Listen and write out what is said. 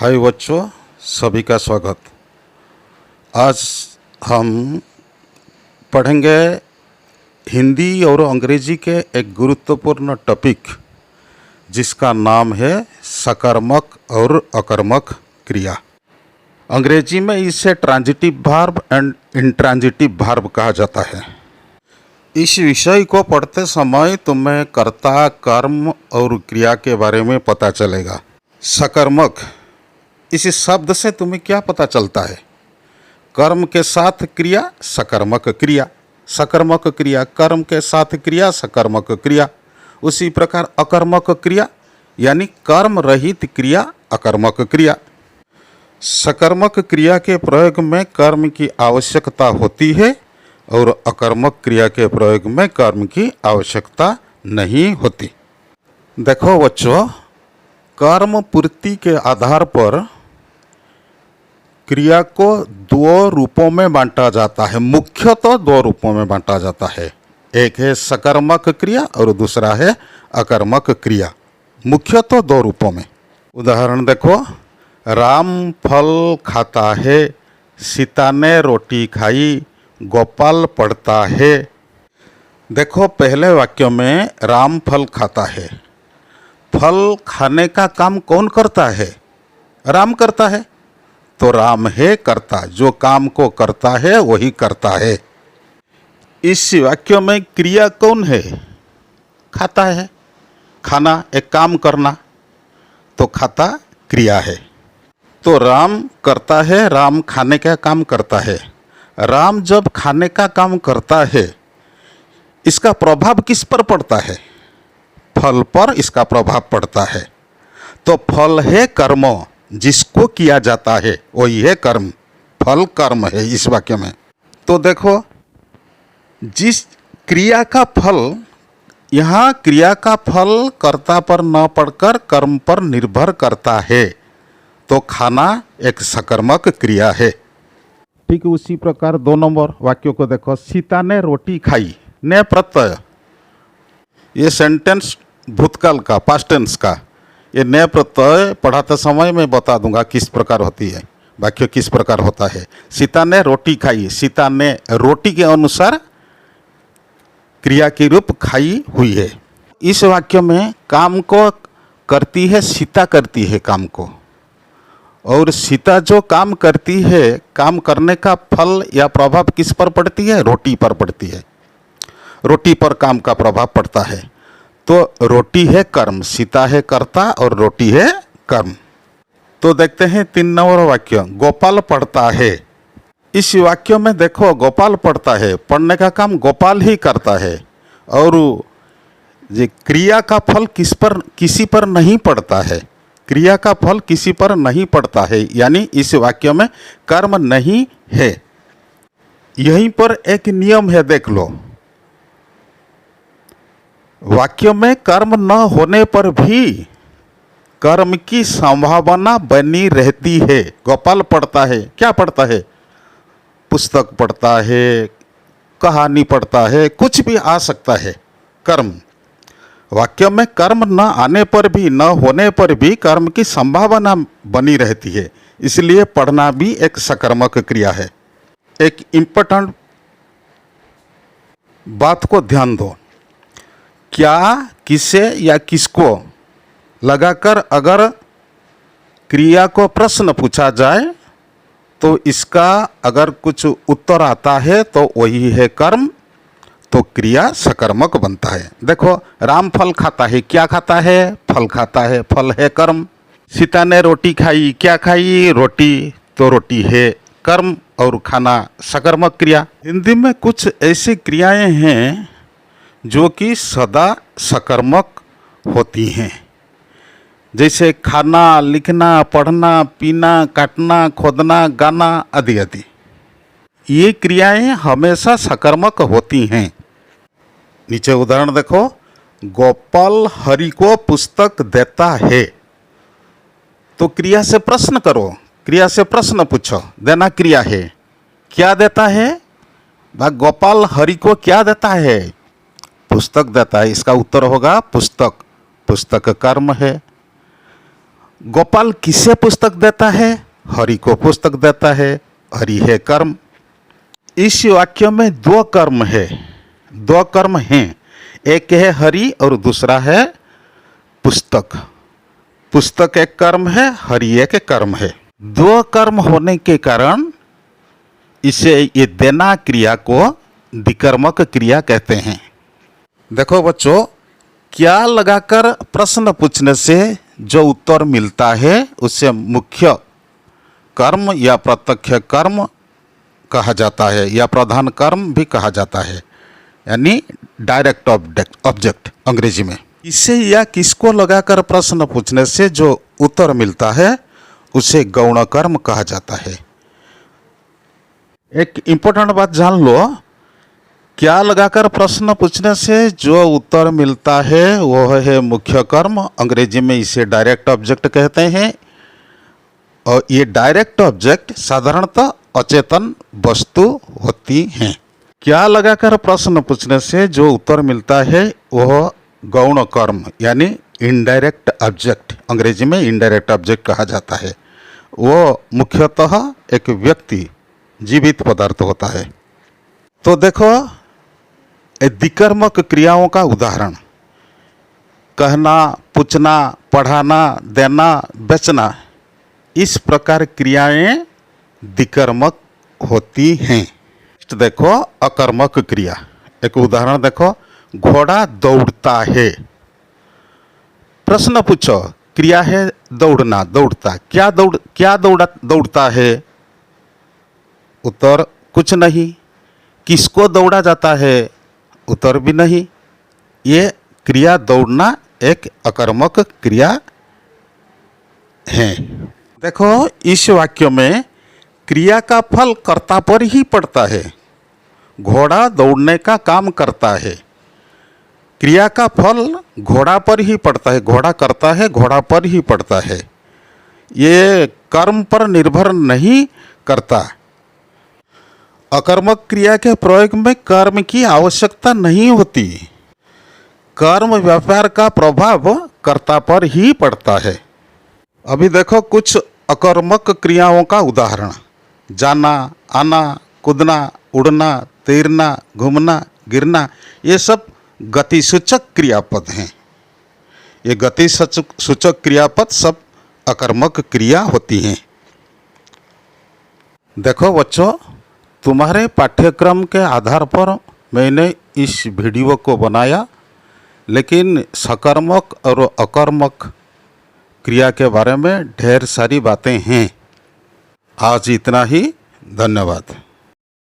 हाय बच्चों, सभी का स्वागत। आज हम पढ़ेंगे हिंदी और अंग्रेजी के एक गुरुत्वपूर्ण टॉपिक जिसका नाम है सकर्मक और अकर्मक क्रिया। अंग्रेजी में इसे transitive verb and intransitive verb कहा जाता है। इस विषय को पढ़ते समय तुम्हें कर्ता, कर्म और क्रिया के बारे में पता चलेगा। सकर्मक, इस शब्द से तुम्हें क्या पता चलता है? कर्म के साथ क्रिया, सकर्मक क्रिया। सकर्मक क्रिया, कर्म के साथ क्रिया, सकर्मक क्रिया। उसी प्रकार अकर्मक क्रिया यानी कर्म रहित क्रिया, अकर्मक क्रिया। सकर्मक क्रिया के प्रयोग में कर्म की आवश्यकता होती है और अकर्मक क्रिया के प्रयोग में कर्म की आवश्यकता नहीं होती। देखो बच्चों, कर्म पूर्ति के आधार पर क्रिया को दो रूपों में बांटा जाता है। मुख्यतः दो रूपों में बांटा जाता है। एक है सकर्मक क्रिया और दूसरा है अकर्मक क्रिया। मुख्यतः दो रूपों में। उदाहरण देखो, राम फल खाता है, सीता ने रोटी खाई, गोपाल पढ़ता है। देखो, पहले वाक्य में राम फल खाता है। फल खाने का काम कौन करता है? राम करता है। तो राम है कर्ता, जो काम को करता है वही करता है। इस वाक्य में क्रिया कौन है? खाता है। खाना एक काम करना, तो खाता क्रिया है। तो राम करता है, राम खाने का काम करता है। राम जब खाने का काम करता है, इसका प्रभाव किस पर पड़ता है? फल पर इसका प्रभाव पड़ता है। तो फल है कर्म, जिसको किया जाता है वही है कर्म। फल कर्म है इस वाक्य में। तो देखो, जिस क्रिया का फल, यहाँ क्रिया का फल कर्ता पर न पड़कर कर्म पर निर्भर करता है, तो खाना एक सकर्मक क्रिया है। ठीक उसी प्रकार दो नंबर वाक्यों को देखो, सीता ने रोटी खाई। ने प्रत्यय, ये सेंटेंस भूतकाल का, पास्ट टेंस का। ये नए प्रत्यय पढ़ाते समय मैं बता दूंगा किस प्रकार होती है, वाक्य किस प्रकार होता है। सीता ने रोटी खाई, सीता ने रोटी के अनुसार क्रिया के रूप खाई हुई है। इस वाक्य में काम को करती है, सीता करती है काम को। और सीता जो काम करती है, काम करने का फल या प्रभाव किस पर पड़ती है? रोटी पर पड़ती है। रोटी पर काम का प्रभाव पड़ता है। तो रोटी है कर्म, सीता है कर्ता और रोटी है कर्म। तो देखते हैं 3 नंबर वाक्य, गोपाल पढ़ता है। इस वाक्य में देखो, गोपाल पढ़ता है, पढ़ने का काम गोपाल ही करता है। और ये क्रिया का फल किसी पर नहीं पड़ता है। क्रिया का फल किसी पर नहीं पड़ता है, यानी इस वाक्य में कर्म नहीं है। यहीं पर एक नियम है, देख लो। वाक्य में कर्म न होने पर भी कर्म की संभावना बनी रहती है। गोपाल पढ़ता है, क्या पढ़ता है? पुस्तक पढ़ता है, कहानी पढ़ता है, कुछ भी आ सकता है कर्म। वाक्य में कर्म न आने पर भी, न होने पर भी कर्म की संभावना बनी रहती है। इसलिए पढ़ना भी एक सकर्मक क्रिया है। एक इम्पोर्टेंट बात को ध्यान दो, क्या, किसे या किसको लगाकर अगर क्रिया को प्रश्न पूछा जाए तो इसका अगर कुछ उत्तर आता है तो वही है कर्म, तो क्रिया सकर्मक बनता है। देखो, राम फल खाता है, क्या खाता है? फल खाता है, फल है कर्म। सीता ने रोटी खाई, क्या खाई? रोटी, तो रोटी है कर्म और खाना सकर्मक क्रिया। हिंदी में कुछ ऐसी क्रियाएं हैं जो कि सदा सकर्मक होती हैं, जैसे खाना, लिखना, पढ़ना, पीना, काटना, खोदना, गाना आदि आदि। ये क्रियाएं हमेशा सकर्मक होती हैं। नीचे उदाहरण देखो, गोपाल हरि को पुस्तक देता है। तो क्रिया से प्रश्न करो, क्रिया से प्रश्न पूछो। देना क्रिया है, क्या देता है? भाई गोपाल हरि को क्या देता है? पुस्तक देता है। इसका उत्तर होगा पुस्तक। पुस्तक कर्म है। गोपाल किसे पुस्तक देता है? हरि को पुस्तक देता है। हरि है कर्म। इस वाक्य में दो कर्म है, दो कर्म हैं। एक है हरि और दूसरा है पुस्तक। पुस्तक एक कर्म है, हरि एक कर्म है। दो कर्म होने के कारण इसे ये देना क्रिया को द्विकर्मक क्रिया कहते हैं। देखो बच्चों, क्या लगाकर प्रश्न पूछने से जो उत्तर मिलता है उसे मुख्य कर्म या प्रत्यक्ष कर्म कहा जाता है, या प्रधान कर्म भी कहा जाता है, यानी डायरेक्ट ऑब्जेक्ट अंग्रेजी में। इसे या किसको लगाकर प्रश्न पूछने से जो उत्तर मिलता है उसे गौण कर्म कहा जाता है। एक इम्पोर्टेंट बात जान लो, क्या लगाकर प्रश्न पूछने से जो उत्तर मिलता है वह है मुख्य कर्म। अंग्रेजी में इसे डायरेक्ट ऑब्जेक्ट कहते हैं। और ये डायरेक्ट ऑब्जेक्ट साधारणतः अचेतन वस्तु होती हैं। क्या लगाकर प्रश्न पूछने से जो उत्तर मिलता है वह गौण कर्म यानी इनडायरेक्ट ऑब्जेक्ट, अंग्रेजी में इनडायरेक्ट ऑब्जेक्ट कहा जाता है। वो मुख्यतः एक व्यक्ति, जीवित पदार्थ होता है। तो देखो, द्विकर्मक क्रियाओं का उदाहरण, कहना, पूछना, पढ़ाना, देना, बेचना, इस प्रकार क्रियाएं द्विकर्मक होती हैं। देखो अकर्मक क्रिया, एक उदाहरण देखो, घोड़ा दौड़ता है। प्रश्न पूछो, क्रिया है दौड़ना, दौड़ता, क्या दौड़ता है? उत्तर कुछ नहीं। किसको दौड़ा जाता है? उत्तर भी नहीं। ये क्रिया दौड़ना एक अकर्मक क्रिया है। देखो, इस वाक्य में क्रिया का फल कर्ता पर ही पड़ता है। घोड़ा दौड़ने का काम करता है, क्रिया का फल घोड़ा पर ही पड़ता है। घोड़ा करता है, घोड़ा पर ही पड़ता है। ये कर्म पर निर्भर नहीं करता। अकर्मक क्रिया के प्रयोग में कर्म की आवश्यकता नहीं होती। कर्म व्यापार का प्रभाव कर्ता पर ही पड़ता है। अभी देखो कुछ अकर्मक क्रियाओं का उदाहरण, जाना, आना, कूदना, उड़ना, तैरना, घूमना, गिरना, ये सब गतिसूचक क्रियापद हैं। ये गतिसूचक क्रियापद सब अकर्मक क्रिया होती हैं। देखो बच्चों, तुम्हारे पाठ्यक्रम के आधार पर मैंने इस वीडियो को बनाया, लेकिन सकर्मक और अकर्मक क्रिया के बारे में ढेर सारी बातें हैं। आज इतना ही, धन्यवाद।